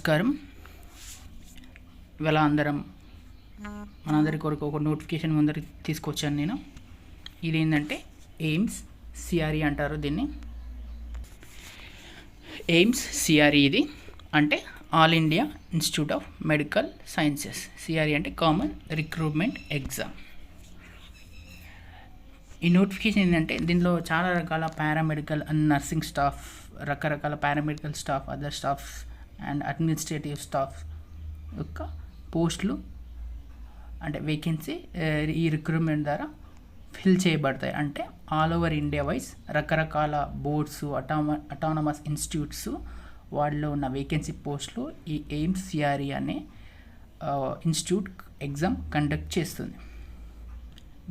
నమస్కారం. ఇవాళ మనందరి కొరకు ఒక నోటిఫికేషన్ ముందరికి తీసుకొచ్చాను నేను. ఇది ఏంటంటే ఎయిమ్స్ సిఆర్ఈ అంటారు దీన్ని. ఎయిమ్స్ సిఆర్ఈ ఇది అంటే all India institute of medical sciences. CRE అంటే కామన్ రిక్రూట్మెంట్ ఎగ్జామ్. ఈ నోటిఫికేషన్ ఏంటంటే దీనిలో చాలా రకాల పారామెడికల్ అండ్ నర్సింగ్ స్టాఫ్, రకరకాల paramedical staff, other staffs and administrative staff యొక్క పోస్టులు అంటే వేకెన్సీ ఈ రిక్రూట్మెంట్ ద్వారా ఫిల్ చేయబడతాయి. అంటే ఆల్ ఓవర్ ఇండియా వైజ్ రకరకాల బోర్డ్స్, అటానమస్ ఇన్స్టిట్యూట్స్ వాటిలో ఉన్న వేకెన్సీ పోస్టులు ఈ ఎయిమ్స్ సిఆర్ఈ అనే ఇన్స్టిట్యూట్ ఎగ్జామ్ కండక్ట్ చేస్తుంది.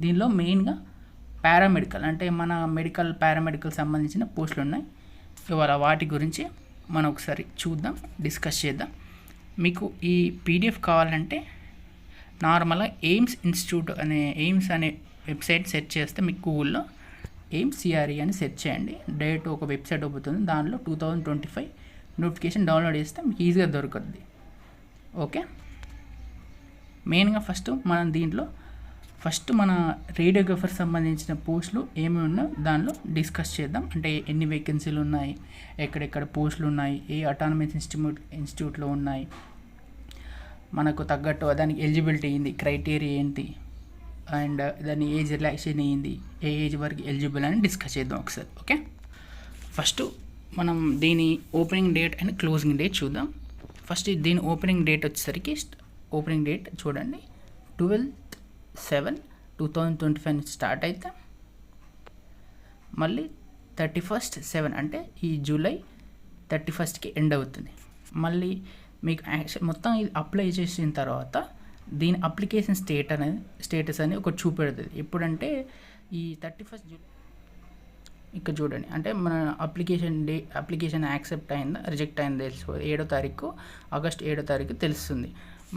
దీనిలో మెయిన్గా పారామెడికల్ అంటే మన పారామెడికల్ సంబంధించిన పోస్టులు ఉన్నాయి. ఇవాళ వాటి గురించి మనం ఒకసారి చూద్దాం, డిస్కస్ చేద్దాం. మీకు ఈ పీడిఎఫ్ కావాలంటే నార్మల్గా ఎయిమ్స్ అనే వెబ్సైట్ సెర్చ్ చేస్తే మీకు గూగుల్లో ఎయిమ్స్ సిఆర్ఈ అని సెర్చ్ చేయండి. డైరెక్ట్ ఒక వెబ్సైట్ అవుతుంది. దానిలో 2025 నోటిఫికేషన్ డౌన్లోడ్ చేస్తే మీకు ఈజీగా దొరుకుతుంది. ఓకే, మెయిన్గా ఫస్ట్ మన రేడియోగ్రఫర్ సంబంధించిన పోస్టులు ఏమేమి ఉన్నాయో దానిలో డిస్కస్ చేద్దాం. అంటే ఎన్ని వేకెన్సీలు ఉన్నాయి, ఎక్కడెక్కడ పోస్టులు ఉన్నాయి, ఏ అటానమస్ ఇన్స్టిట్యూట్లో ఉన్నాయి, మనకు తగ్గట్టు దానికి ఎలిజిబిలిటీ ఏంది, క్రైటీరియా ఏంటి, అండ్ దాని ఏజ్ రిలాక్సేషన్ ఏంది, ఏ ఏజ్ వరకు ఎలిజిబుల్ అని డిస్కస్ చేద్దాం ఒకసారి. ఓకే, ఫస్ట్ మనం దీని opening date and closing date చూద్దాం. ఫస్ట్ దీని ఓపెనింగ్ డేట్ వచ్చేసరికి ఓపెనింగ్ డేట్ చూడండి 12/7/2025 స్టార్ట్ అయితే మళ్ళీ 31/7 అంటే ఈ జూలై 31కి ఎండ్ అవుతుంది. మళ్ళీ మీకు మొత్తం ఇది అప్లై చేసిన తర్వాత దీని అప్లికేషన్ స్టేటస్ అని ఒకటి చూపెడుతుంది. ఎప్పుడంటే ఈ 31 జూలై ఇక్కడ చూడండి. అంటే మన అప్లికేషన్ యాక్సెప్ట్ అయిందా రిజెక్ట్ అయిందా తెలుసుకోవాలి. 7వ తారీఖు ఆగస్ట్ 7వ తారీఖు తెలుస్తుంది.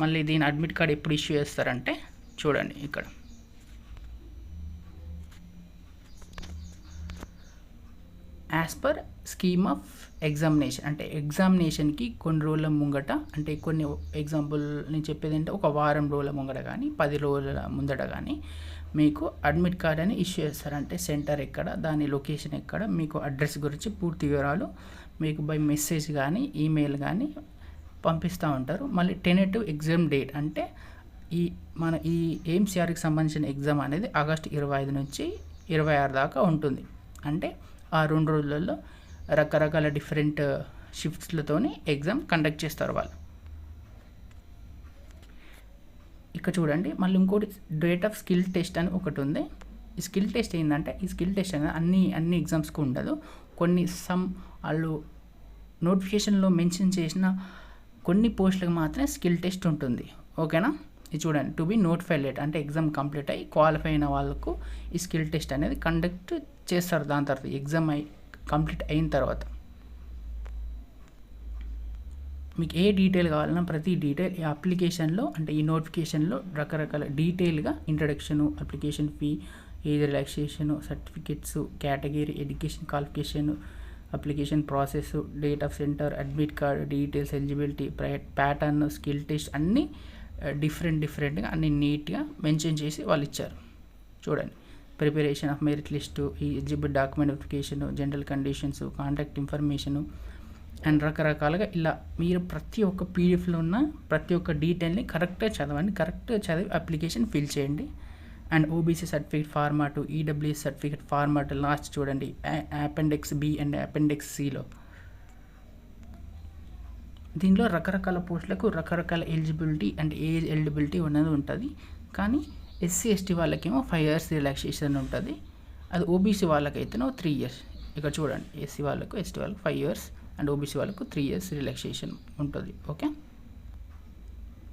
మళ్ళీ దీని అడ్మిట్ కార్డ్ ఎప్పుడు ఇష్యూ చేస్తారంటే చూడండి ఇక్కడ as per scheme of examination అంటే ఎగ్జామినేషన్కి కొన్ని రోజుల ముంగట, అంటే కొన్ని ఎగ్జాంపుల్ నేను చెప్పేది అంటే ఒక వారం రోజుల ముంగట కానీ 10 రోజుల ముందట కానీ మీకు అడ్మిట్ కార్డ్ అని ఇష్యూ చేస్తారంటే సెంటర్ ఎక్కడ, దాని లొకేషన్ ఎక్కడ, మీకు అడ్రస్ గురించి పూర్తి వివరాలు మీకు బై మెసేజ్ కానీ ఈమెయిల్ కానీ పంపిస్తూ ఉంటారు. మళ్ళీ టెనేటివ్ ఎగ్జామ్ డేట్ అంటే ఈ ఎయిమ్స్ సిఆర్ఈకి సంబంధించిన ఎగ్జామ్ అనేది ఆగస్టు 25 నుంచి 26 దాకా ఉంటుంది. అంటే ఆ 2 రోజులలో రకరకాల డిఫరెంట్ షిఫ్ట్స్లతోని ఎగ్జామ్ కండక్ట్ చేస్తారు వాళ్ళు. ఇక్కడ చూడండి మళ్ళీ ఇంకోటి డేట్ ఆఫ్ స్కిల్ టెస్ట్ అని ఒకటి ఉంది. ఈ స్కిల్ టెస్ట్ ఏంటంటే ఈ స్కిల్ టెస్ట్ అనేది అన్ని ఎగ్జామ్స్కి ఉండదు. కొన్ని వాళ్ళు నోటిఫికేషన్లో మెన్షన్ చేసిన కొన్ని పోస్టులకు మాత్రమే స్కిల్ టెస్ట్ ఉంటుంది. ఓకేనా, ఇది చూడండి టు బి నోటిఫైడ్ లేట్ అంటే ఎగ్జామ్ కంప్లీట్ అయ్యి క్వాలిఫై అయిన వాళ్ళకు ఈ స్కిల్ టెస్ట్ అనేది కండక్ట్ చేస్తారు. దాని తర్వాత ఎగ్జామ్ కంప్లీట్ అయిన తర్వాత మీకు ఏ డీటెయిల్ కావాలన్నా ప్రతి డీటెయిల్ ఈ అప్లికేషన్లో అంటే ఈ నోటిఫికేషన్లో రకరకాల డీటెయిల్గా introduction, application fee, age relaxation, certificates, category, education qualification, application process, date of centre, admit card details, eligibility, pattern, skill test అన్నీ డిఫరెంట్గా అన్ని నీట్గా మెన్షన్ చేసి వాళ్ళు ఇచ్చారు. చూడండి ప్రిపరేషన్ ఆఫ్ మెరిట్ లిస్టు, ఈ eligible document verification, general conditions, contact information and రకరకాలుగా ఇలా మీరు ప్రతి ఒక్క పీడిఎఫ్లో ఉన్న ప్రతి ఒక్క డీటెయిల్ని కరెక్ట్గా చదవండి. కరెక్ట్గా చదివి అప్లికేషన్ ఫిల్ చేయండి. And OBC certificate format, EWS certificate format last చూడండి అపెండిక్స్ బి అండ్ అపెండిక్స్ సిలో. దీనిలో రకరకాల పోస్టులకు రకరకాల ఎలిజిబిలిటీ అండ్ ఏజ్ ఎలిజిబిలిటీ ఉన్నది ఉంటుంది. కానీ ఎస్సీ ఎస్టీ వాళ్ళకేమో 5 years రిలాక్సేషన్ ఉంటుంది. అది ఓబీసీ వాళ్ళకైతేనో 3 years. ఇక్కడ చూడండి ఎస్సీ వాళ్ళకు ఎస్టీ వాళ్ళకు 5 years అండ్ ఓబీసీ వాళ్ళకు 3 years రిలాక్సేషన్ ఉంటుంది. ఓకే,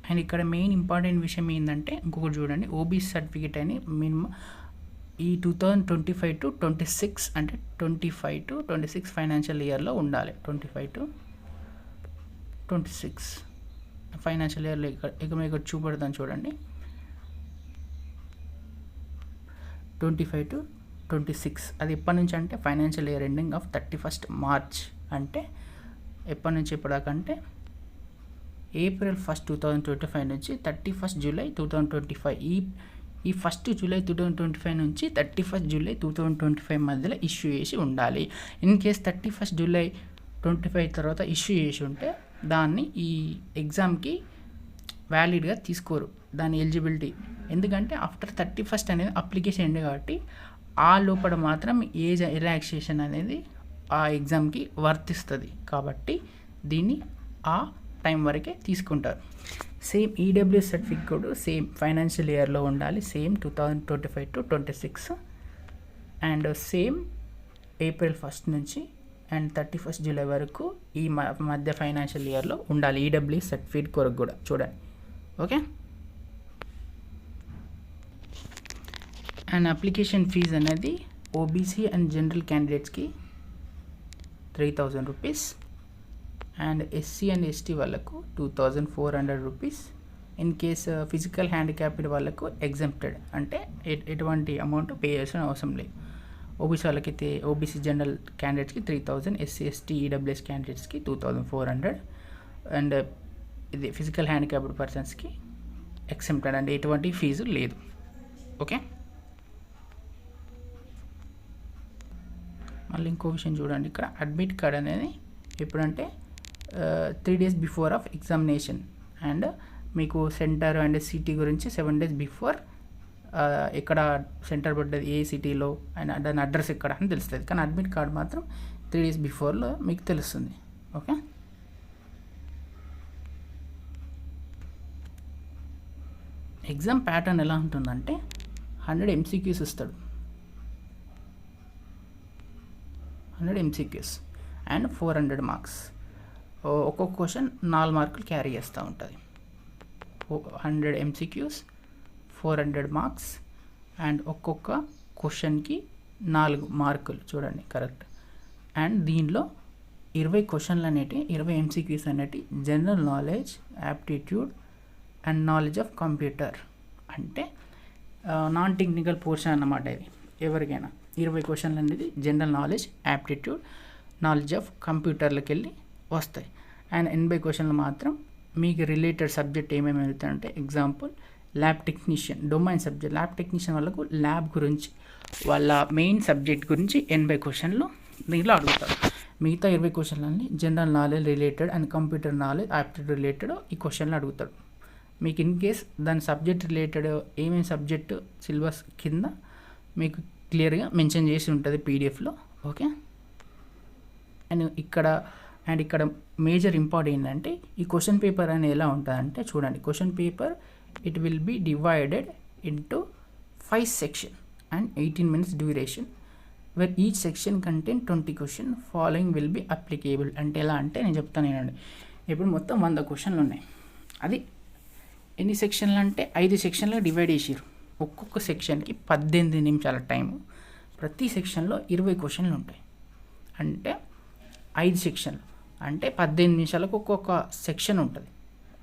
అండ్ ఇక్కడ మెయిన్ ఇంపార్టెంట్ విషయం ఏంటంటే ఇంకొకటి చూడండి ఓబీసీ సర్టిఫికేట్ అని మినిమం ఈ 2025 to 26 అంటే 25 to 26 ఫైనాన్షియల్ ఇయర్లో ఉండాలి. 25 to 26 ఫైనాన్షియల్ ఇయర్లో ఇక్కడ చూపెడతాను చూడండి 25 to 26. అది ఎప్పటి నుంచి అంటే financial year ending of 31st March అంటే ఎప్పటి నుంచి ఎప్పటిదాకా అంటే ఏప్రిల్ 1, 2025 నుంచి 31 జూలై 2025 ఈ 1 జూలై 2025 నుంచి 31 జూలై 2025 మధ్యలో ఇష్యూ చేసి ఉండాలి. ఇన్ కేస్ 31 జూలై 25 తర్వాత ఇష్యూ చేసి ఉంటే దాన్ని ఈ ఎగ్జామ్కి వ్యాలిడ్గా తీసుకోరు, దాని ఎలిజిబిలిటీ. ఎందుకంటే ఆఫ్టర్ 31 అనేది అప్లికేషన్ ఎండ్ కాబట్టి ఆ లోపల మాత్రం ఏజ్ రిలాక్సేషన్ అనేది ఆ ఎగ్జామ్కి వర్తిస్తుంది. కాబట్టి దీన్ని ఆ టైం వరకే తీసుకుంటారు. సేమ్ ఈడబ్ల్యూఎస్ సర్టిఫికేట్ కూడా సేమ్ ఫైనాన్షియల్ ఇయర్లో ఉండాలి, same 2025 to 26 and same April 1 నుంచి అండ్ 31 జూలై వరకు ఈ మధ్య ఫైనాన్షియల్ ఇయర్లో ఉండాలి ఈడబ్ల్యూఎస్ సర్టిఫికేట్ కొరకు కూడా. చూడండి, ఓకే. అండ్ అప్లికేషన్ ఫీజు అనేది ఓబీసీ అండ్ జనరల్ క్యాండిడేట్స్కి 3,000 rupees and SC and ST వాళ్ళకు 2,400 rupees. In case physical handicapped వాళ్ళకు ఎగ్జంప్టెడ్ అంటే ఎటువంటి అమౌంట్ పే చేయాల్సిన అవసరం లేదు. ఓబీసీ వాళ్ళకైతే ఓబీసీ జనరల్ క్యాండిడేట్స్కి 3,000, ఎస్సీ ఎస్టీ ఈడబ్ల్యూఎస్ క్యాండిడేట్స్కి 2,400 అండ్ ఇది ఫిజికల్ హ్యాండిక్యాప్డ్ పర్సన్స్కి ఎగ్జంప్టెడ్ అంటే ఎటువంటి ఫీజు లేదు. ఓకే. మళ్ళీ ఇంకో విషయం చూడండి, ఇక్కడ అడ్మిట్ కార్డ్ అనేది ఎప్పుడంటే 3 days before of examination and మీకు సెంటర్ అండ్ సిటీ గురించి 7 days బిఫోర్ ఎక్కడ సెంటర్ పడ్డది, ఏ సిటీలో అండ్ దాని అడ్రస్ ఎక్కడ అని తెలుస్తుంది. కానీ అడ్మిట్ కార్డ్ మాత్రం 3 days బిఫోర్లో మీకు తెలుస్తుంది. ఓకే. ఎగ్జామ్ ప్యాటర్న్ ఎలా ఉంటుందంటే 100 MCQs ఇస్తాడు, 100 MCQs అండ్ 400 మార్క్స్. ఒక్కొక్క క్వశ్చన్ 4 మార్కులు క్యారీ చేస్తూ ఉంటుంది. 100 MCQs, 400 మార్క్స్ అండ్ ఒక్కొక్క క్వశ్చన్కి 4 మార్కులు. చూడండి, కరెక్ట్. అండ్ దీనిలో 20 క్వశ్చన్లు అనేవి 20 MCQs అనేవి general knowledge, aptitude and knowledge of computer అంటే నాన్ టెక్నికల్ పోర్షన్ అన్నమాట. ఇది ఎవరికైనా 20 క్వశ్చన్లు అనేది general knowledge, aptitude, knowledge of కంప్యూటర్లకు వెళ్ళి వస్తాయి. అండ్ 80 క్వశ్చన్లు మాత్రం మీకు రిలేటెడ్ సబ్జెక్ట్ ఏమేమి వెళ్తాయంటే example lab technician domain subject, lab technician వాళ్ళకు ల్యాబ్ గురించి వాళ్ళ మెయిన్ సబ్జెక్ట్ గురించి 80 క్వశ్చన్లు దీంట్లో అడుగుతారు. మిగతా 20 క్వశ్చన్లన్నీ general knowledge related and computer knowledge, aptitude related ఈ క్వశ్చన్లు అడుగుతాడు. మీకు ఇన్ కేస్ దాని సబ్జెక్ట్ రిలేటెడ్ ఏమేమి సబ్జెక్టు సిలబస్ కింద మీకు క్లియర్గా మెన్షన్ చేసి ఉంటుంది పీడిఎఫ్లో. ఓకే. అండ్ ఇక్కడ మేజర్ ఇంపార్టెంట్ ఏంటంటే ఈ క్వశ్చన్ పేపర్ అనేది ఎలా ఉంటుందంటే చూడండి, question paper it will be divided into 5 section and 18 minutes duration where each section contain 20 question following will be applicable. అంటే ఎలా అంటే నేను చెప్తాను ఏనండి, ఇప్పుడు మొత్తం 100 క్వశ్చన్లు ఉన్నాయి. అది ఎన్ని సెక్షన్లు అంటే 5 సెక్షన్లు డివైడ్ చేసారు. ఒక్కొక్క సెక్షన్కి 18 నిమిషాల టైము. ప్రతి సెక్షన్లో 20 క్వశ్చన్లు ఉంటాయి. అంటే 5 సెక్షన్లు అంటే 18 నిమిషాలకు ఒక్కొక్క సెక్షన్ ఉంటుంది.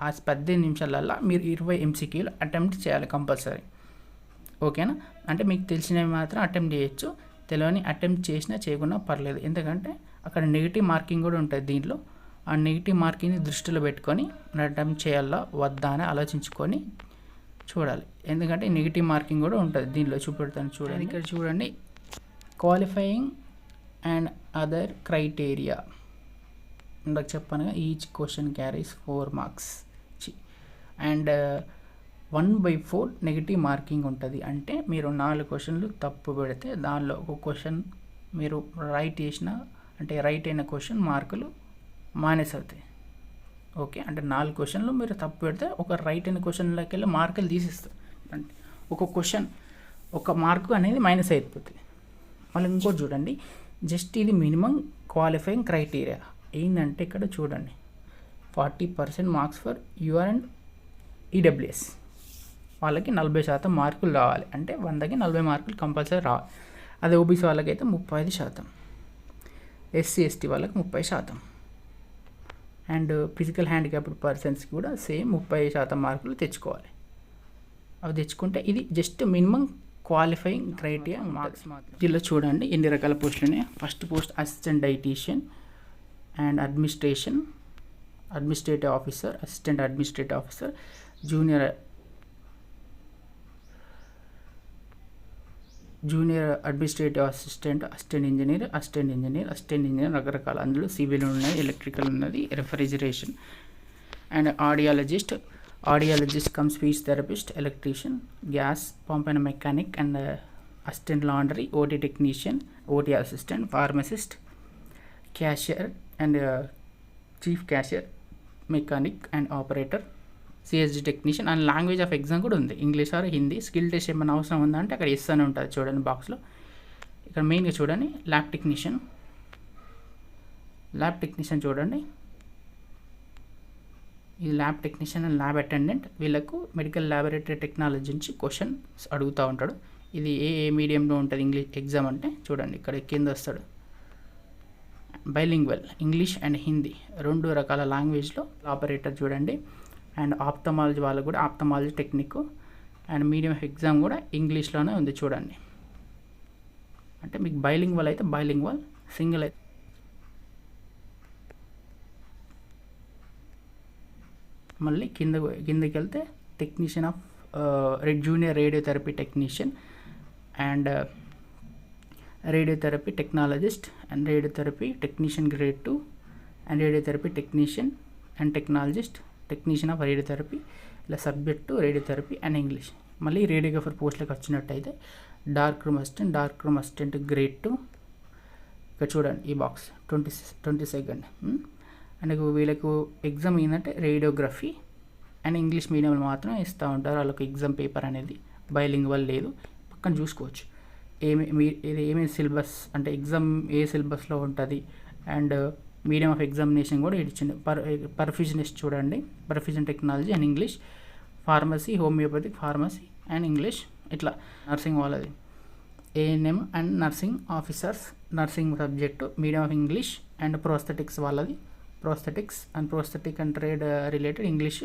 ఆ 18 నిమిషాలల్లో మీరు 20 MCQలు అటెంప్ట్ చేయాలి కంపల్సరీ. ఓకేనా. అంటే మీకు తెలిసినవి మాత్రం అటెంప్ట్ చేయొచ్చు, తెలియని అటెంప్ట్ చేసినా చేయకుండా పర్లేదు. ఎందుకంటే అక్కడ నెగిటివ్ మార్కింగ్ కూడా ఉంటుంది దీంట్లో. ఆ నెగిటివ్ మార్కింగ్ని దృష్టిలో పెట్టుకొని అటెంప్ట్ చేయాలా వద్దా అని ఆలోచించుకొని చూడాలి. ఎందుకంటే నెగిటివ్ మార్కింగ్ కూడా ఉంటుంది దీనిలో, చూపెడతాను చూడండి. ఇక్కడ చూడండి, క్వాలిఫైయింగ్ అండ్ అదర్ క్రైటీరియా ఇందాక చెప్పాను, each question carries 4 marks and 1/4 negative marking ఉంటుంది. అంటే మీరు 4 క్వశ్చన్లు తప్పు పెడితే దానిలో ఒక క్వశ్చన్ మీరు రైట్ చేసిన అంటే రైట్ అయిన క్వశ్చన్ మార్కులు మైనస్ అవుతాయి. ఓకే. అంటే 4 క్వశ్చన్లు మీరు తప్పు పెడితే ఒక రైట్ అయిన క్వశ్చన్లోకి వెళ్ళి మార్కులు తీసిస్తారు. అంటే ఒక క్వశ్చన్ ఒక మార్కు అనేది మైనస్ అయిపోతుంది. మళ్ళీ ఇంకోటి చూడండి, జస్ట్ ఇది మినిమం క్వాలిఫైయింగ్ క్రైటీరియా ఏంటంటే ఇక్కడ చూడండి 40% marks for UR and EWS వాళ్ళకి 40% మార్కులు రావాలి. అంటే 100కి 40 మార్కులు కంపల్సరీ రావాలి. అదే ఓబీసీ వాళ్ళకైతే 35%, ఎస్సీ ఎస్టీ వాళ్ళకి 30% అండ్ ఫిజికల్ హ్యాండిక్యాప్డ్ పర్సన్స్కి కూడా సేమ్ 30% మార్కులు తెచ్చుకోవాలి. అవి తెచ్చుకుంటే ఇది just minimum qualifying criteria marks మాత్రం. దీనిలో చూడండి ఎన్ని రకాల పోస్టులు ఉన్నాయి. First post assistant dietician and administration administrative officer, assistant administrative officer, junior administrative assistant, assistant engineer రకరకాల. అందులో సివిల్ ఉన్నది, ఎలక్ట్రికల్ ఉన్నది, refrigeration. And audiologist cum speech therapist, electrician, gas pump and mechanic and assistant laundry, OT technician, OT assistant, pharmacist, cashier and chief cashier, mechanic and operator, CSD technician. And language of exam కూడా ఉంది, English are Hindi. Skill test ఏమైనా అవసరం ఉందంటే అక్కడ yes అని ఉంటుంది చూడండి బాక్స్లో. ఇక్కడ మెయిన్గా చూడండి ల్యాబ్ టెక్నీషియన్ చూడండి. ఈ lab technician and lab attendant, వీళ్ళకు మెడికల్ ల్యాబొరేటరీ టెక్నాలజీ నుంచి క్వశ్చన్స్ అడుగుతూ ఉంటాడు. ఇది ఏ మీడియంలో ఉంటుంది ఇంగ్లీష్ ఎగ్జామ్ అంటే చూడండి ఇక్కడ కింద వస్తాడు. బైలింగ్వల్, ఇంగ్లీష్ అండ్ హిందీ 2 రకాల లాంగ్వేజ్లో ఆపరేటర్ చూడండి. అండ్ ఆప్థమాలజీ వాళ్ళకు కూడా ophthalmology technique and medium of exam కూడా ఇంగ్లీష్లోనే ఉంది చూడండి. అంటే మీకు బైలింగ్వల్ అయితే బైలింగ్వల్, సింగిల్ అయితే మళ్ళీ కిందకి వెళ్తే technician of junior radiotherapy technician and radiotherapy technologist and radiotherapy technician grade 2 and radiotherapy technician and technologist, technician of radiotherapy, ఇలా సబ్జెక్టు రేడియోథెరపీ అండ్ ఇంగ్లీష్. మళ్ళీ రేడియోగ్రఫర్ పోస్ట్లకు వచ్చినట్టయితే డార్క్ రూమ్ అసిస్టెంట్ గ్రేడ్ 2. ఇక్కడ చూడండి ఈ బాక్స్ 22nd. అండ్ వీళ్ళకు exam ఏంటంటే radiography and English మీడియంలో మాత్రం ఇస్తూ ఉంటారు వాళ్ళకు ఎగ్జామ్ పేపర్ అనేది. బైలింగ్వల్ లేదు, పక్కన చూసుకోవచ్చు ఏమేమి సిలబస్ అంటే ఎగ్జామ్ ఏ సిలబస్లో ఉంటుంది. అండ్ మీడియం ఆఫ్ ఎగ్జామినేషన్ కూడా ఇచ్చింది. పర్ఫ్యూజనిస్ట్ చూడండి, perfusion technology and English, pharmacy, homeopathic pharmacy and English. ఇట్లా నర్సింగ్ వాళ్ళది ANM and nursing officers, nursing subject, medium of English. And prosthetics వాళ్ళది prosthetics and prosthetic and trade related English.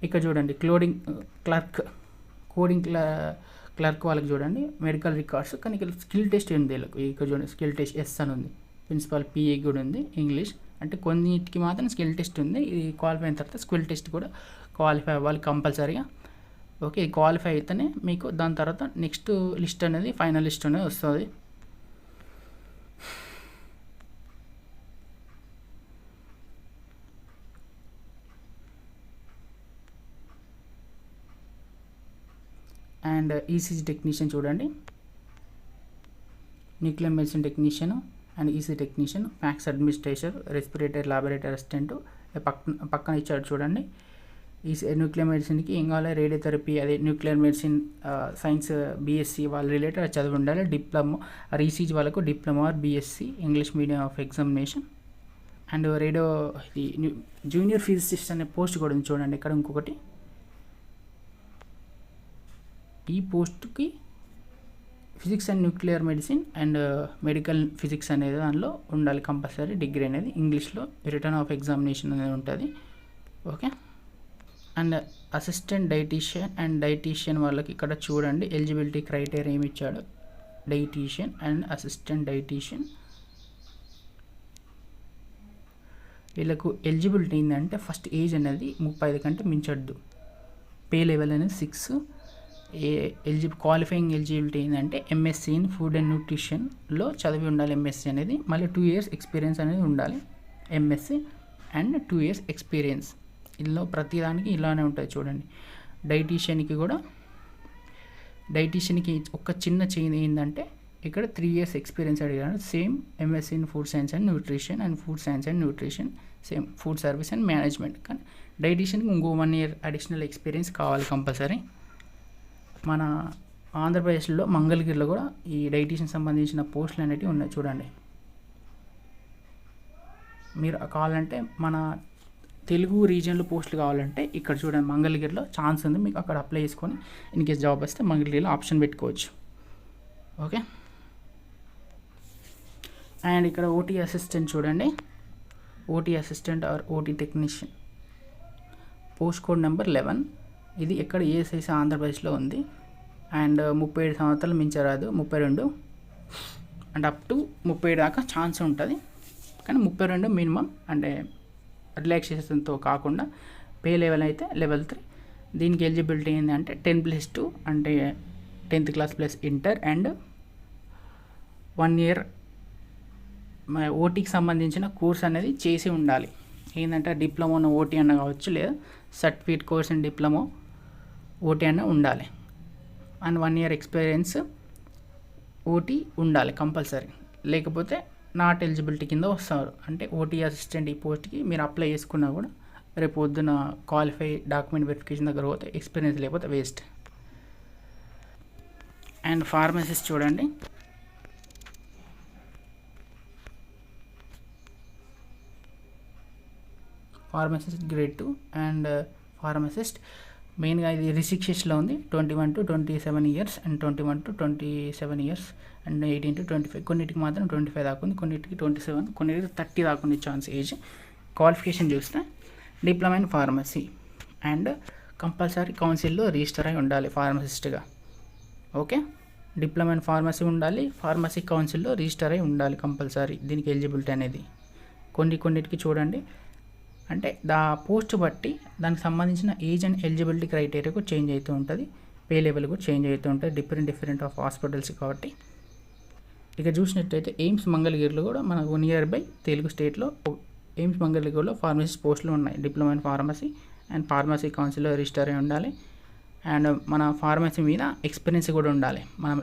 ఇక్కడ చూడండి coding clerk వాళ్ళకి చూడండి medical records. కానీ ఇక్కడ skill test ఉంది వీళ్ళకి. ఇక్కడ చూడండి స్కిల్ టెస్ట్ ఎస్ అని ఉంది, ప్రిన్సిపల్ పిఏ కూడా ఉంది ఇంగ్లీష్. అంటే కొన్నిటికి మాత్రం స్కిల్ టెస్ట్ ఉంది. ఇది క్వాలిఫై అయిన తర్వాత స్కిల్ టెస్ట్ కూడా క్వాలిఫై అవ్వాలి కంపల్సరీగా. ఓకే, ఇది క్వాలిఫై అయితేనే మీకు దాని తర్వాత నెక్స్ట్ లిస్ట్ అనేది ఫైనల్ లిస్ట్ అనేది వస్తుంది. అండ్ ఈసీజీ టెక్నీషియన్ చూడండి, nuclear medicine technician and EC technician, fax administrator, respiratory laboratory assistant. పక్కన ఇచ్చాడు చూడండి. ఈ న్యూక్లియర్ మెడిసిన్కి ఏం కావాలి, రేడియోథెరపీ, అదే న్యూక్లియర్ మెడిసిన్ సైన్స్ బీఎస్సీ వాళ్ళ రిలేటెడ్ చదివి ఉండాలి. డిప్లొమా ఈసీజీ వాళ్ళకు diploma or BSc English medium of examination. And ఇది జూనియర్ ఫిజిసిస్ట్ అనే పోస్ట్ కూడా ఉంది చూడండి ఇక్కడ ఇంకొకటి. ఈ పోస్ట్కి physics and nuclear medicine and medical physics అనేది దానిలో ఉండాలి కంపల్సరీ. డిగ్రీ అనేది ఇంగ్లీష్లో రిటర్న్ ఆఫ్ ఎగ్జామినేషన్ అనేది ఉంటుంది. ఓకే, అండ్ అసిస్టెంట్ డైటీషియన్ వాళ్ళకి ఇక్కడ చూడండి ఎలిజిబిలిటీ క్రైటీరియా ఏమి ఇచ్చాడు. డైటీషియన్ అండ్ అసిస్టెంట్ డైటీషియన్ వీళ్ళకు ఎలిజిబిలిటీ ఏంటంటే ఫస్ట్ ఏజ్ అనేది 35 కంటే మించొద్దు. పే లెవెల్ అనేది 6. క్వాలిఫైయింగ్ ఎలిజిబిలిటీ ఏంటంటే ఎంఎస్సీ ఇన్ ఫుడ్ అండ్ న్యూట్రిషన్లో చదివి ఉండాలి ఎంఎస్సీ అనేది. మళ్ళీ 2 years ఎక్స్పీరియన్స్ అనేది ఉండాలి ఎంఎస్సీ అండ్ 2 years ఎక్స్పీరియన్స్. ఇందులో ప్రతిదానికి ఇలానే ఉంటుంది చూడండి. డైటీషియన్కి ఒక చిన్న చేంజ్ ఏంటంటే ఇక్కడ 3 years ఎక్స్పీరియన్స్ అడిగాడు. Same MSc in food science and nutrition and food science and nutrition, same food service and management. కానీ డైటీషియన్కి ఇంకో 1 year అడిషనల్ ఎక్స్పీరియన్స్ కావాలి కంపల్సరీ. మన ఆంధ్రప్రదేశ్లో మంగళగిరిలో కూడా ఈ డైటీషియన్ సంబంధించిన పోస్టులు అనేవి ఉన్నాయి చూడండి. మీరు కావాలంటే మన తెలుగు రీజియన్లో పోస్టులు కావాలంటే ఇక్కడ చూడండి మంగళగిరిలో ఛాన్స్ ఉంది, మీకు అక్కడ అప్లై చేసుకొని ఇన్ కేస్ జాబ్ వస్తే మంగళగిరిలో ఆప్షన్ పెట్టుకోవచ్చు. ఓకే, అండ్ ఇక్కడ ఓటీ అసిస్టెంట్ చూడండి, OT assistant are OT technician, post code number 11. ఇది ఎక్కడ ఏఎస్ఐసి ఆంధ్రప్రదేశ్లో ఉంది. అండ్ 37 సంవత్సరాలు మించరాదు, 32 అండ్ అప్ టు 37 దాకా ఛాన్స్ ఉంటుంది. కానీ 32 మినిమం అంటే రిలాక్సేషన్తో కాకుండా పే లెవెల్ అయితే లెవెల్ 3. దీనికి ఎలిజిబిలిటీ ఏంటంటే 10+2 అంటే 10th class plus inter and 1 year ఓటీకి సంబంధించిన కోర్స్ అనేది చేసి ఉండాలి. ఏంటంటే డిప్లొమా ఓటీ అన్న కావచ్చు, లేదా certificate course and diploma OT అన్న ఉండాలి. అండ్ 1 year ఎక్స్పీరియన్స్ ఓటీ ఉండాలి కంపల్సరీ, లేకపోతే నాట్ ఎలిజిబిలిటీ కింద వస్తారు. అంటే ఓటీ అసిస్టెంట్ ఈ పోస్ట్కి మీరు అప్లై చేసుకున్నా కూడా రేపు పొద్దున క్వాలిఫై డాక్యుమెంట్ వెరిఫికేషన్ దగ్గర పోతే ఎక్స్పీరియన్స్ లేకపోతే వేస్ట్. అండ్ ఫార్మసిస్ట్ చూడండి, ఫార్మసిస్ట్ గ్రేడ్ 2 అండ్ ఫార్మసిస్ట్ మెయిన్గా ఇది రిస్ట్రిక్షన్స్లో ఉంది. 21 to 27 years and 21 to 27 years and 18 to 25. కొన్నిటికి మాత్రం 25 దాకా ఉంది, కొన్నిటికి 27, కొన్నిటికి 30 దాకా ఉంది ఛాన్స్ ఏజ్. క్వాలిఫికేషన్ చూస్తే diploma in pharmacy and compulsory కౌన్సిల్లో రిజిస్టర్ అయి ఉండాలి ఫార్మసిస్ట్గా. ఓకే, డిప్లొమా ఇన్ ఫార్మసీ ఉండాలి, ఫార్మసీ కౌన్సిల్లో రిజిస్టర్ అయి ఉండాలి కంపల్సరీ. దీనికి ఎలిజిబిలిటీ అనేది కొన్నిటికి చూడండి, అంటే పోస్ట్ బట్టి దానికి సంబంధించిన ఏజ్ అండ్ ఎలిజిబిలిటీ క్రైటీరియా కూడా చేంజ్ అవుతూ ఉంటుంది, పే లెవెల్ కూడా చేంజ్ అవుతూ ఉంటుంది, డిఫరెంట్ ఆఫ్ హాస్పిటల్స్ కాబట్టి. ఇక చూసినట్టయితే ఎయిమ్స్ మంగళగిరిలో కూడా మనకు నియర్ బై తెలుగు స్టేట్లో ఎయిమ్స్ మంగళగిరిలో ఫార్మసిస్ట్ పోస్టులు ఉన్నాయి. Diploma in pharmacy and pharmacy కౌన్సిల్లో రిజిస్టర్ అయి ఉండాలి. అండ్ మన ఫార్మసీ మీద ఎక్స్పీరియన్స్ కూడా ఉండాలి, మనం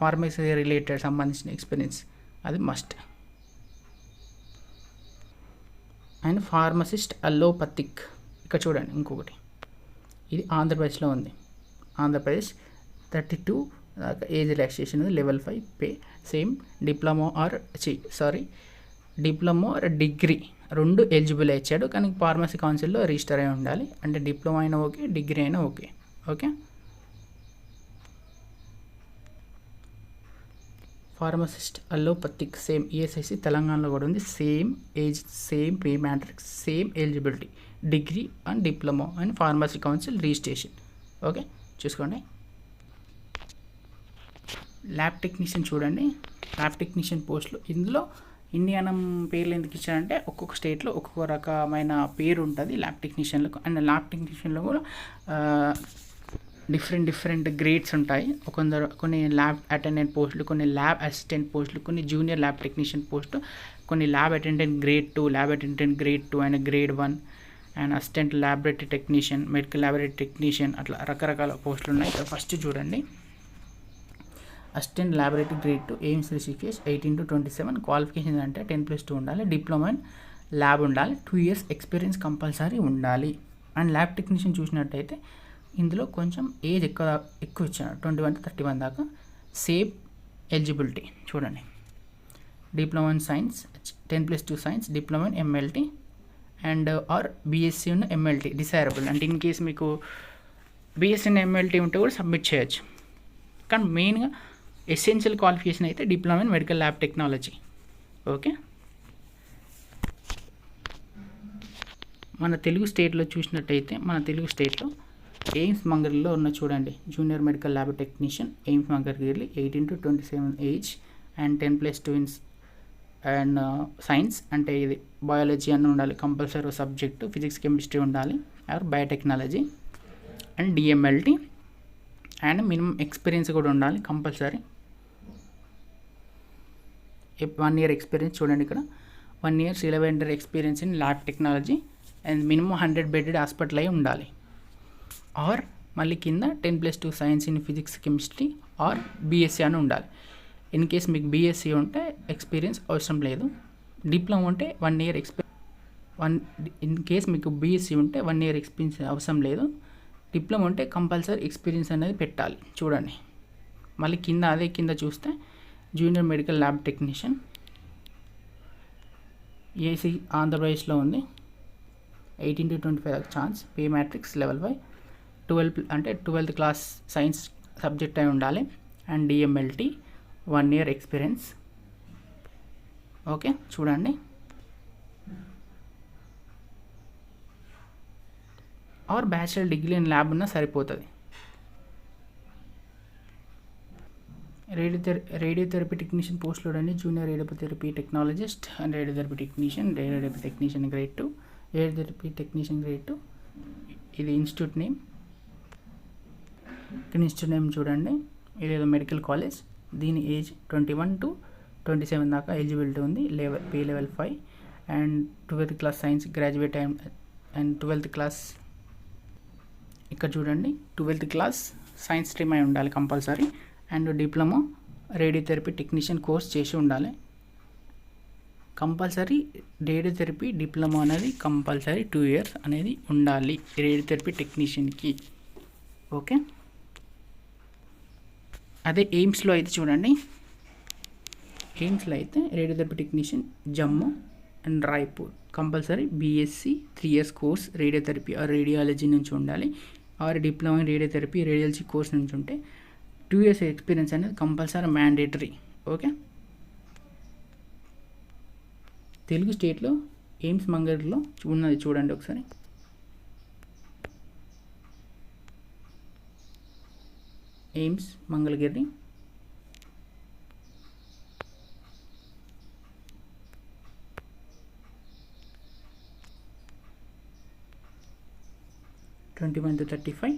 ఫార్మసీ రిలేటెడ్ సంబంధించిన ఎక్స్పీరియన్స్ అది మస్ట్. అండ్ ఫార్మసిస్ట్ అల్లోపతిక్ ఇక్కడ చూడండి ఇంకొకటి, ఇది ఆంధ్రప్రదేశ్లో ఉంది. ఆంధ్రప్రదేశ్ 32 దాకా ఏజ్ రిలాక్సేషన్ ఉంది, level 5 pay same. Diploma or degree రెండు ఎలిజిబుల్ ఇచ్చాడు, కానీ ఫార్మసీ కౌన్సిల్లో రిజిస్టర్ అయి ఉండాలి. అంటే డిప్లొమా అయినా ఓకే, డిగ్రీ అయినా okay. Okay, pharmacist allopathic same ESIC తెలంగాణలో కూడా ఉంది. Same age, same pay matrix, same eligibility, degree and diploma and pharmacy council registration. Okay, చూసుకోండి. ల్యాబ్ టెక్నీషియన్ చూడండి, ల్యాబ్ టెక్నీషియన్ పోస్టులు. ఇందులో ఇండియానం పేర్లు ఎందుకు ఇచ్చారంటే ఒక్కొక్క స్టేట్లో ఒక్కొక్క రకమైన పేరు ఉంటుంది ల్యాబ్ టెక్నీషియన్లకు. అండ్ ల్యాబ్ టెక్నీషియన్లో కూడా డిఫరెంట్ గ్రేడ్స్ ఉంటాయి. కొన్ని ల్యాబ్ అటెండెంట్ పోస్టులు, కొన్ని ల్యాబ్ అసిస్టెంట్ పోస్టులు, కొన్ని జూనియర్ ల్యాబ్ టెక్నీషియన్ పోస్టు, కొన్ని lab attendant grade 2, lab attendant grade 2 and grade 1 and assistant laboratory technician, medical laboratory technician, అట్లా రకరకాల పోస్టులు ఉన్నాయి. ఇక్కడ ఫస్ట్ చూడండి, assistant laboratory grade 2 AIIMS Rishikesh 18 to 27. Qualification అంటే 10+2 ఉండాలి, డిప్లొమా అండ్ ల్యాబ్ ఉండాలి, 2 years ఎక్స్పీరియన్స్ కంపల్సరీ ఉండాలి. అండ్ ల్యాబ్ టెక్నీషియన్ చూసినట్టయితే ఇందులో కొంచెం ఏజ్ ఎక్కువ ఇచ్చాడు, 21 to 31 దాకా. సేమ్ ఎలిజిబిలిటీ చూడండి, diploma in science 10+2 science, diploma in MLT and or BSc ఉన్న ఎంఎల్టీ డిసైరబుల్. అంటే ఇన్ కేస్ మీకు బీఎస్సీ ఇన్ ఎంఎల్టీ ఉంటే కూడా సబ్మిట్ చేయొచ్చు, కానీ మెయిన్గా ఎసెన్షియల్ క్వాలిఫికేషన్ అయితే diploma in medical lab technology. Okay, మన తెలుగు స్టేట్లో చూసినట్టయితే మన తెలుగు స్టేట్లో ఎయిమ్స్ మంగళగిరిలో ఉన్న చూడండి, junior medical lab technician AIIMS Mangalagiri 18 to 27 age and 10+2 in and science. అంటే ఇది బయాలజీ అని ఉండాలి కంపల్సరీ సబ్జెక్టు, ఫిజిక్స్ కెమిస్ట్రీ ఉండాలి are biotechnology and DMLT and minimum experience కూడా ఉండాలి కంపల్సరీ. 1 year ఎక్స్పీరియన్స్ చూడండి ఇక్కడ, 1 year సిలబెండర్ experience in lab technology and minimum 100 bedded hospital అయి ఉండాలి. ఆర్ మళ్ళీ కింద 10+2 science in physics chemistry or BSc అని ఉండాలి. ఇన్ కేస్ మీకు బీఎస్సీ ఉంటే ఎక్స్పీరియన్స్ అవసరం లేదు, డిప్లొమా ఉంటే 1 year ఇన్ కేస్ మీకు బీఎస్సీ ఉంటే 1 year ఎక్స్పీరియన్స్ అవసరం లేదు, డిప్లొమా ఉంటే కంపల్సరీ ఎక్స్పీరియన్స్ అనేది పెట్టాలి. చూడండి మళ్ళీ కింద అదే కింద చూస్తే junior medical lab technician AC ఆంధ్రప్రదేశ్లో ఉంది, 18 to 25 chance, pay matrix level 5, 12th class science subject అయి ఉండాలి and DMLT 1 year experience. Okay, చూడండి. Or bachelor degree in lab ఉన్నా సరిపోతుంది. రేడియోథెరపీ టెక్నీషియన్ పోస్టులు అండి, junior radiotherapy technologist and radiotherapy technician grade 2 radiotherapy technician grade 2. ఇది institute name. ఇక్కడ institute name చూడండి, ఇదేదో మెడికల్ కాలేజ్. దీని ఏజ్ 21 to 27 దాకా ఎలిజిబిలిటీ ఉంది. Pay level 5 and 12th class science graduate and 12th class. ఇక్కడ చూడండి 12th క్లాస్ సైన్స్ స్ట్రీమ్ అయి ఉండాలి compulsory. And diploma radiotherapy technician course చేసి ఉండాలి కంపల్సరీ. రేడియోథెరపీ డిప్లొమా అనేది కంపల్సరీ 2 years అనేది ఉండాలి రేడియోథెరపీ టెక్నీషియన్కి. ఓకే, అదే ఎయిమ్స్లో అయితే చూడండి, ఎయిమ్స్లో అయితే radiotherapy technician Jammu and Raipur compulsory BSc 3 years course radiotherapy or radiology నుంచి ఉండాలి. Or diploma radiotherapy radiology course నుంచి ఉంటే 2 years ఎక్స్పీరియన్స్ అనేది కంపల్సరీ మ్యాండేటరీ. ఓకే, తెలుగు స్టేట్లో ఎయిమ్స్ మంగళగిరిలో ఉన్నది చూడండి ఒకసారి. AIIMS Mangalagiri. (21 to 35)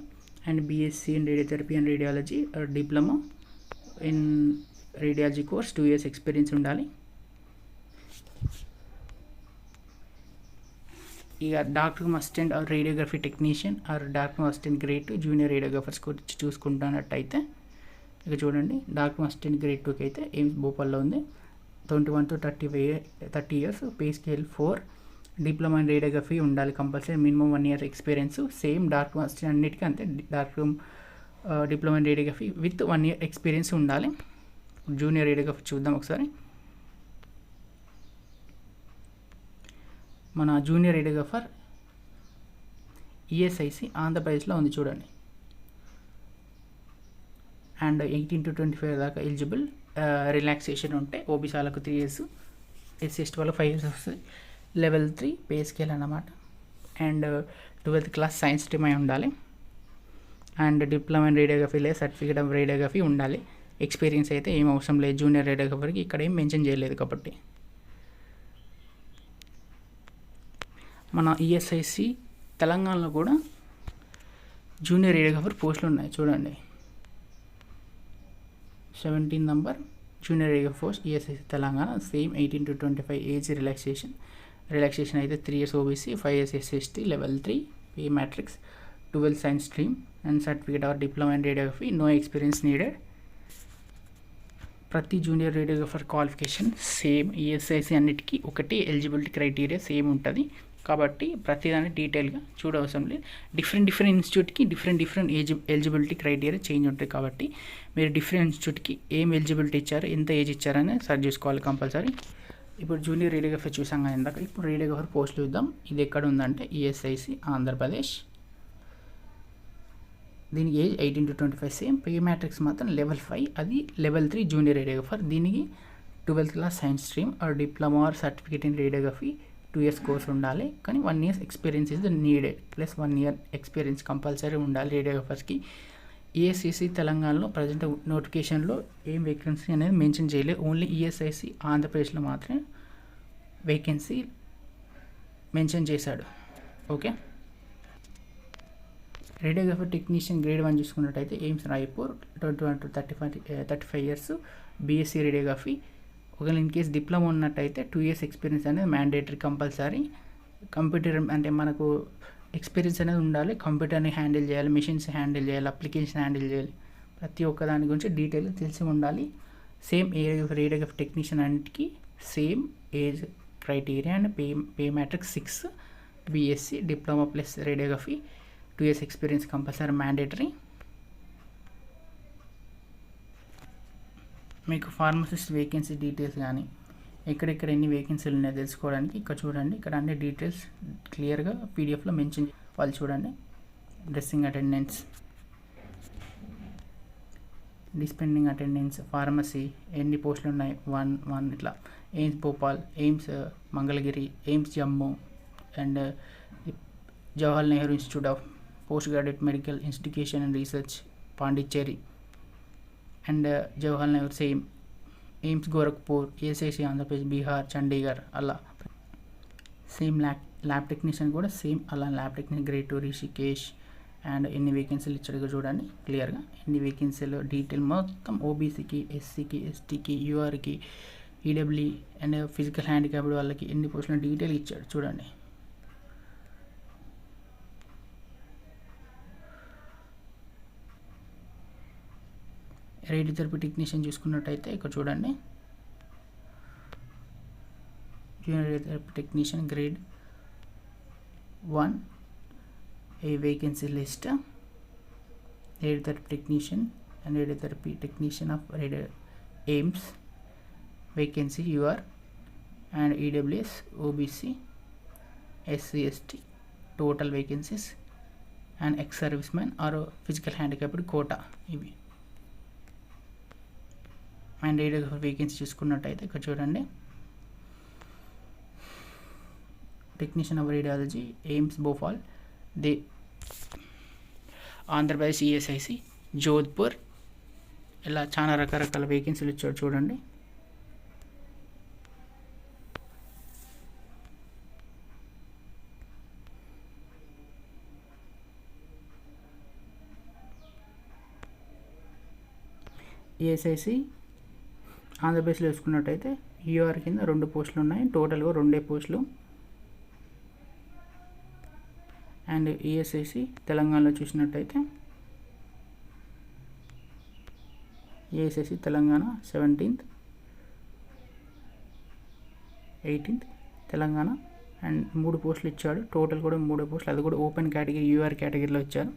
and BSc in radiotherapy and radiology or diploma in radiology course 2 years experience ఉండాలి. ఇక doctor assistant or radiography technician or doctor assistant grade 2 junior radiographers గురించి చూసుకుంటున్నట్టయితే ఇక చూడండి, డాక్టర్ అసిస్టెంట్ గ్రేడ్ 2కి అయితే ఎయిమ్స్ భోపాల్లో ఉంది. 21 to 30 years, pay scale 4. Diploma in radiography ఉండాలి compulsory, minimum 1 year experience. Same doctor assistant అన్నిటికీ అంతే, doctor diploma in radiography with 1 year experience ఉండాలి. జూనియర్ రేడియోగ్రఫీ చూద్దాం ఒకసారి. మన జూనియర్ రేడియోగ్రాఫర్ ఈఎస్ఐసి ఆంధ్రప్రదేశ్లో ఉంది చూడండి. అండ్ 18 to 25 దాకా ఎలిజిబుల్. రిలాక్సేషన్ ఉంటే ఓబీసీ వాళ్ళకు 3 years, ఎస్సీ/ఎస్టీ వాళ్ళకి 5 years వస్తుంది. లెవెల్ 3 పే స్కేల్ అన్నమాట. And 12th class science stream అయి ఉండాలి. అండ్ డిప్లొమా ఇన్ రేడియోగ్రఫీ లేదా సర్టిఫికేట్ ఆఫ్ రేడియోగ్రఫీ ఉండాలి. ఎక్స్పీరియన్స్ అయితే ఏం అవసరం లేదు జూనియర్ రేడియోగ్రఫర్కి, ఇక్కడ ఏం మెన్షన్ చేయలేదు కాబట్టి. మన ఈఎస్ఐసి తెలంగాణలో కూడా జూనియర్ రేడియోగ్రఫర్ పోస్టులు ఉన్నాయి చూడండి. 17 number junior radiographer post ESIC Telangana. Same 18 to 25 age relaxation అయితే 3 years OBC, 5 years SC ST, level 3 pay matrix, 12th science stream and certificate or diploma in radiography, no experience needed. ప్రతి junior radiographer qualification same. ESIC అన్నిటికీ ఒకటి eligibility criteria same ఉంటుంది కాబట్టి ప్రతిదాన్ని డీటెయిల్గా చూడవసరం లేదు. Different ఇన్స్టిట్యూట్కి డిఫరెంట్ ఎలిజిబిలిటీ క్రైటీరియా చేంజ్ ఉంటుంది కాబట్టి మీరు డిఫరెంట్ ఇన్స్టిట్యూట్కి ఏం ఎలిజిబిలిటీ ఇచ్చారు, ఎంత ఏజ్ ఇచ్చారని సర్చ్ చేసుకోవాలి కంపల్సరీ. ఇప్పుడు జూనియర్ రేడియోగ్రఫర్ చూసాం కదా ఇందాక, ఇప్పుడు రేడియోగ్రఫర్ పోస్టులు చూద్దాం. ఇది ఎక్కడ ఉందంటే ఈఎస్ఐసి ఆంధ్రప్రదేశ్. దీనికి age 18 to 25 same. Pay matrix మాత్రం లెవెల్ 5, అది లెవెల్ 3 జూనియర్ రేడియోగ్రఫర్. దీనికి 12th class science stream or diploma or certificate in radiography 2 years course ఉండాలి. కానీ 1 year experience is needed, plus 1 year experience compulsory ఉండాలి రేడియోగ్రఫర్స్కి. ఈఎస్ఐసి తెలంగాణలో ప్రజెంట్ నోటిఫికేషన్లో ఏం వేకెన్సీ అనేది మెన్షన్ చేయలేదు. ఓన్లీ ఈఎస్ఐసి ఆంధ్రప్రదేశ్లో మాత్రమే వేకెన్సీ మెన్షన్ చేశాడు. ఓకే, రేడియోగ్రఫర్ టెక్నీషియన్ గ్రేడ్ 1 చూసుకున్నట్టయితే AIIMS Raipur, 21 to 35 years, BSc radiography. ఒకవేళ ఇన్ కేస్ డిప్లొమా ఉన్నట్టయితే 2 years ఎక్స్పీరియన్స్ అనేది మ్యాండేటరీ కంపల్సరీ. కంప్యూటర్ అంటే మనకు ఎక్స్పీరియన్స్ అనేది ఉండాలి, కంప్యూటర్ని హ్యాండిల్ చేయాలి, మెషిన్స్ హ్యాండిల్ చేయాలి, అప్లికేషన్ హ్యాండిల్ చేయాలి, ప్రతి ఒక్క దాని గురించి డీటెయిల్గా తెలిసి ఉండాలి. సేమ్ రేడియోగ్రఫీ టెక్నీషియన్ అన్నిటికీ same age criteria and pay matrix 6. BSc diploma plus radiography 2 years experience compulsory mandatory. మీకు ఫార్మసిస్ట్ వేకెన్సీ డీటెయిల్స్ కానీ ఎక్కడెక్కడ ఎన్ని వేకెన్సీలు ఉన్నాయో తెలుసుకోవడానికి ఇక్కడ చూడండి. ఇక్కడ అన్ని డీటెయిల్స్ క్లియర్గా పీడిఎఫ్లో మెన్షన్ వాళ్ళు చూడండి. Dressing attendance, dispensing attendance, pharmacy ఎన్ని పోస్టులు ఉన్నాయి 1 ఇట్లా. AIIMS Bhopal, AIIMS Mangalagiri, AIIMS Jammu and Jawaharlal Nehru institute of post graduate medical institution and research Pondicherry and Jawaharlal Nehru same. AIIMS Gorakhpur, ESIC Andhra Pradesh, Bihar, Chandigarh అలా సేమ్ ల్యాబ్ టెక్నీషియన్ కూడా సేమ్ అలా lab technician grade 2 Rishikesh. And ఎన్ని వేకెన్సీలు ఇచ్చాడు చూడండి క్లియర్గా, ఎన్ని వేకెన్సీలు డీటెయిల్ మొత్తం ఓబీసీకి, ఎస్సీకి, ఎస్టీకి, యూఆర్కి, ఈడబ్ల్యూ అండ్ ఫిజికల్ హ్యాండిక్యాప్డ్ వాళ్ళకి ఎన్ని పోస్టులు డీటెయిల్ ఇచ్చాడు చూడండి. రేడియోథెరపీ టెక్నీషియన్ చూసుకున్నట్టయితే ఇక్కడ చూడండి, junior radiotherapy technician grade 1 a vacancy list, radiotherapy technician and radiotherapy technician of AIMS vacancy UR and EWS OBC SC ST total vacancies and ex serviceman or physical handicapped quota ఇవి. And రేడియోగ్రఫర్ vacancy చూసుకున్నట్టయితే ఇక్కడ చూడండి, technician of radiology AIIMS Bhopal, the Andhra Pradesh ESIC Jodhpur, ఇలా చాలా రకరకాల వేకెన్సీలు ఇచ్చాడు చూడండి. ESIC ఆంధ్రప్రదేశ్లో వేసుకున్నట్టయితే యూఆర్ కింద 2 పోస్టులు ఉన్నాయి, టోటల్గా 2 పోస్టులు. అండ్ ఈఎస్ఐసి తెలంగాణలో చూసినట్టయితే ESIC Telangana 17th 18th Telangana and 3 పోస్టులు ఇచ్చాడు, టోటల్ కూడా 3 పోస్టులు, అది కూడా ఓపెన్ కేటగిరీ యూఆర్ కేటగిరీలో ఇచ్చారు.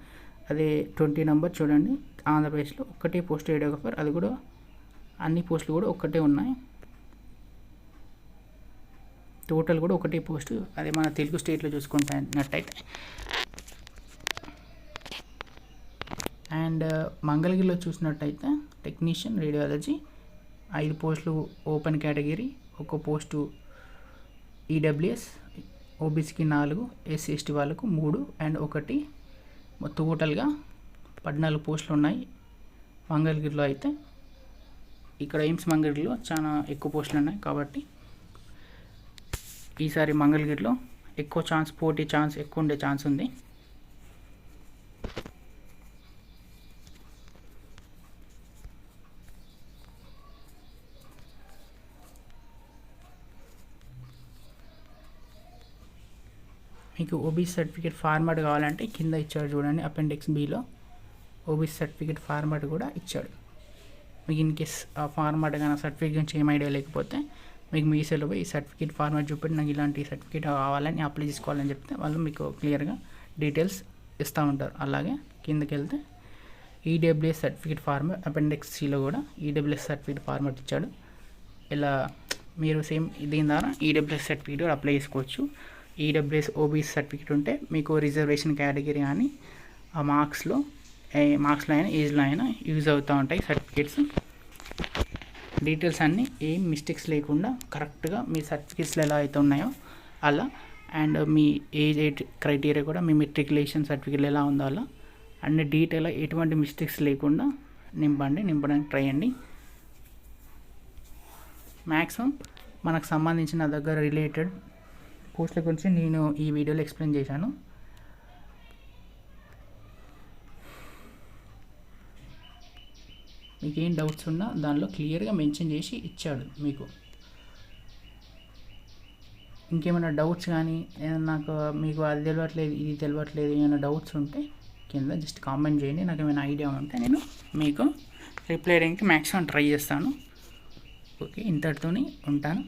అదే 20 నెంబర్ చూడండి, ఆంధ్రప్రదేశ్లో ఒక్కటే పోస్ట్ రేడియోగ్రఫర్, అది కూడా అన్ని పోస్టులు కూడా ఒక్కటే ఉన్నాయి, టోటల్ కూడా ఒకటే పోస్టు. అదే మన తెలుగు స్టేట్లో చూసుకుంటున్నట్టయితే. అండ్ మంగళగిరిలో చూసినట్టయితే టెక్నీషియన్ రేడియాలజీ 5 పోస్టులు ఓపెన్ కేటగిరీ, 1 పోస్టు ఈడబ్ల్యూఎస్, ఓబీసీకి 4, ఎస్సీ ఎస్టీ వాళ్ళకు 3 అండ్ 1, టోటల్గా 14 పోస్టులు ఉన్నాయి మంగళగిరిలో. అయితే ఇక్కడ ఎయిమ్స్ మంగళగిరిలో చాలా ఎక్కువ పోస్టులు ఉన్నాయి కాబట్టి ఈసారి మంగళగిరిలో ఎక్కువ పోటీ ఛాన్స్ ఎక్కువ ఉండే ఛాన్స్ ఉంది. మీకు ఓబీసీ సర్టిఫికేట్ ఫార్మాట్ కావాలంటే కింద ఇచ్చాడు చూడండి, appendix below OBC certificate format కూడా ఇచ్చాడు. మీకు ఇన్ కేస్ ఆ ఫార్మాట్ కానీ సర్టిఫికేట్ గురించి ఏం ఐడియా లేకపోతే మీకు మీ సెలవు ఈ సర్టిఫికేట్ ఫార్మాట్ చూపెట్టి నాకు ఇలాంటి సర్టిఫికేట్ కావాలని అప్లై చేసుకోవాలని చెప్తే వాళ్ళు మీకు క్లియర్గా డీటెయిల్స్ ఇస్తూ ఉంటారు. అలాగే కిందకి వెళ్తే ఈడబ్ల్యూఎస్ సర్టిఫికేట్ ఫార్మాట్ అపెండిక్స్ సిలో కూడా ఈడబ్ల్యూఎస్ సర్టిఫికేట్ ఫార్మాట్ ఇచ్చాడు. ఇలా మీరు సేమ్ దీని ద్వారా ఈడబ్ల్యూఎస్ సర్టిఫికేట్ కూడా అప్లై చేసుకోవచ్చు. ఈడబ్ల్యూఎస్ ఓబీసీ సర్టిఫికేట్ ఉంటే మీకు రిజర్వేషన్ కేటగిరీ కానీ ఆ మార్క్స్లో అయినా ఏజ్లో అయినా యూజ్ అవుతూ ఉంటాయి సర్టిఫికేట్స్. డీటెయిల్స్ అన్నీ ఏం మిస్టేక్స్ లేకుండా కరెక్ట్గా మీ సర్టిఫికేట్స్లో ఎలా అయితే ఉన్నాయో అలా, అండ్ మీ ఏజ్ క్రైటీరియా కూడా మీ మెట్రికులేషన్ సర్టిఫికేట్లు ఎలా ఉందో అలా అన్ని డీటెయిల్గా ఎటువంటి మిస్టేక్స్ లేకుండా నింపడానికి ట్రై చేయండి. మ్యాక్సిమం మనకు సంబంధించిన దగ్గర రిలేటెడ్ పోస్టుల గురించి నేను ఈ వీడియోలో ఎక్స్ప్లెయిన్ చేశాను. మీకు ఏం డౌట్స్ ఉన్నా దానిలో క్లియర్గా మెన్షన్ చేసి ఇచ్చాడు. ఇంకేమైనా డౌట్స్ కానీ నాకు మీకు అది తెలియట్లేదు ఇది తెలియట్లేదు ఏమైనా డౌట్స్ ఉంటే కింద జస్ట్ కామెంట్ చేయండి. నాకు ఏమైనా ఐడియా ఉంటే నేను మీకు రిప్లై చేయడానికి మ్యాక్సిమం ట్రై చేస్తాను. ఓకే, ఇంతటితోని ఉంటాను.